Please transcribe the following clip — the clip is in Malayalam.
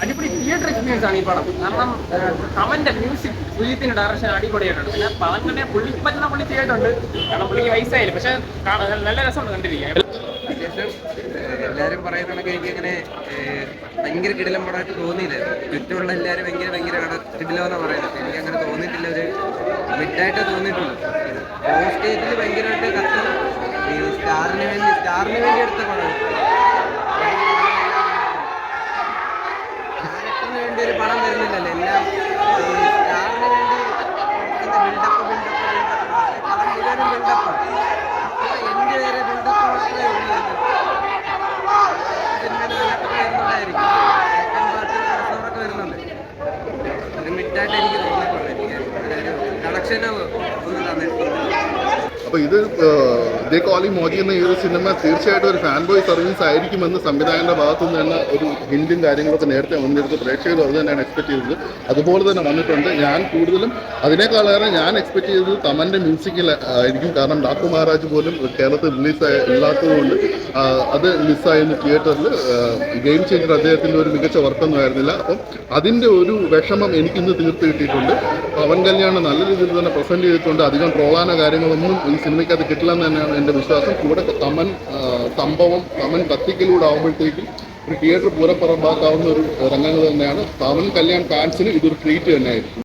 അടിപൊളി തിയേറ്റർ എക്സ്പീരിയൻസ് ആണ് ഈ പടം. കാരണം അവന്റെ മ്യൂസിക്, സുജിത്തിന്റെ ഡയറക്ഷൻ അടിപൊളിയായിട്ടുണ്ട്. പിന്നെ പടം തന്നെ പുള്ളിക്ക് പറ്റുന്ന പുള്ളി ചെയ്തിട്ടുണ്ട്. കാരണം പുള്ളിക്ക് വയസ്സായില്ല, പക്ഷെ നല്ല രസമുണ്ട് കണ്ടിരിക്കാൻ. അത്യാവശ്യം എല്ലാവരും പറയുന്ന കണക്ക് എനിക്ക് അങ്ങനെ ഭയങ്കര കിടിലം പടമായിട്ട് തോന്നിയില്ല. ചുറ്റുമുള്ള എല്ലാവരും ഭയങ്കര കിടിലെന്നാണ് പറയുന്നത്. എനിക്ക് അങ്ങനെ തോന്നിയിട്ടില്ല. ഒരു മിഡായിട്ടേ തോന്നിയിട്ടുള്ളൂ. ഓഫ് സ്റ്റേജിൽ ഭയങ്കരമായിട്ട് കത്തും. ഈ സ്റ്റാറിന് വേണ്ടി എടുത്ത പടം. ക്യാരക്ടറിന് വേണ്ടി ഒരു പടം വരുന്നില്ലല്ലോ. എല്ലാം സ്റ്റാറിന് വേണ്ടി ബിൽഡപ്പ് പടം മുഴുവനും ബിൽഡപ്പാണ്. എൻ്റെ വരെ ബിൽഡപ്പ് മാത്രമേ ഉള്ളൂ. വരുന്നുണ്ടായിരിക്കും സെക്കൻഡ് പാർട്ട് വരുന്നുണ്ട്. ഒരു മിഡായിട്ട് എനിക്ക് തോന്നിയിട്ടുള്ളൂ. എനിക്ക് കണക്ഷനോ ഒന്നും തന്നിട്ടില്ല. അപ്പോൾ ഇത് ദേ കോളി മോജി എന്ന ഈ ഒരു സിനിമ തീർച്ചയായിട്ടും ഒരു ഫാൻ ബോയ് സർവീസ് ആയിരിക്കുമെന്ന് സംവിധായകന്റെ ഭാഗത്തു നിന്ന് തന്നെ ഒരു ഹിന്റും കാര്യങ്ങളൊക്കെ നേരത്തെ വന്നിരുന്നു. പ്രേക്ഷകരും അത് തന്നെയാണ് എക്സ്പെക്ട് ചെയ്തത്. അതുപോലെ തന്നെ വന്നിട്ടുണ്ട്. ഞാൻ കൂടുതലും അതിനേക്കാളേറെ ഞാൻ എക്സ്പെക്ട് ചെയ്തത് തമൻ്റെ മ്യൂസിക്കിൽ ആയിരിക്കും. കാരണം ഡാക്കു മഹാരാജ് പോലും കേരളത്തിൽ റിലീസ് ഇല്ലാത്തതുകൊണ്ട് അത് മിസ്സായിരുന്നു തിയേറ്ററിൽ. ഗെയിം ചേഞ്ചർ അദ്ദേഹത്തിൻ്റെ ഒരു മികച്ച വർക്കൊന്നും ആയിരുന്നില്ല. അപ്പം അതിൻ്റെ ഒരു വിഷമം എനിക്കിന്ന് തീർത്ത് കിട്ടിയിട്ടുണ്ട്. പവൻ കല്യാൺ നല്ല രീതിയിൽ തന്നെ പ്രസൻറ്റ് ചെയ്തിട്ടുണ്ട്. അധികം ട്രോളാനോ കാര്യങ്ങളൊന്നും ഈ സിനിമയ്ക്കകത്ത് കിട്ടില്ലെന്ന് തന്നെയാണ് എൻ്റെ വിശ്വാസം. കൂടെ തമൻ കത്തിക്കലൂടെ ആകുമ്പോഴത്തേക്കും ഒരു തിയേറ്റർ പൂരപ്പുറമ്പാക്കാവുന്ന ഒരു രംഗങ്ങൾ തന്നെയാണ്. പവൻ കല്യാൺ ഫാൻസിന് ഇതൊരു ട്രീറ്റ് തന്നെയായിരുന്നു.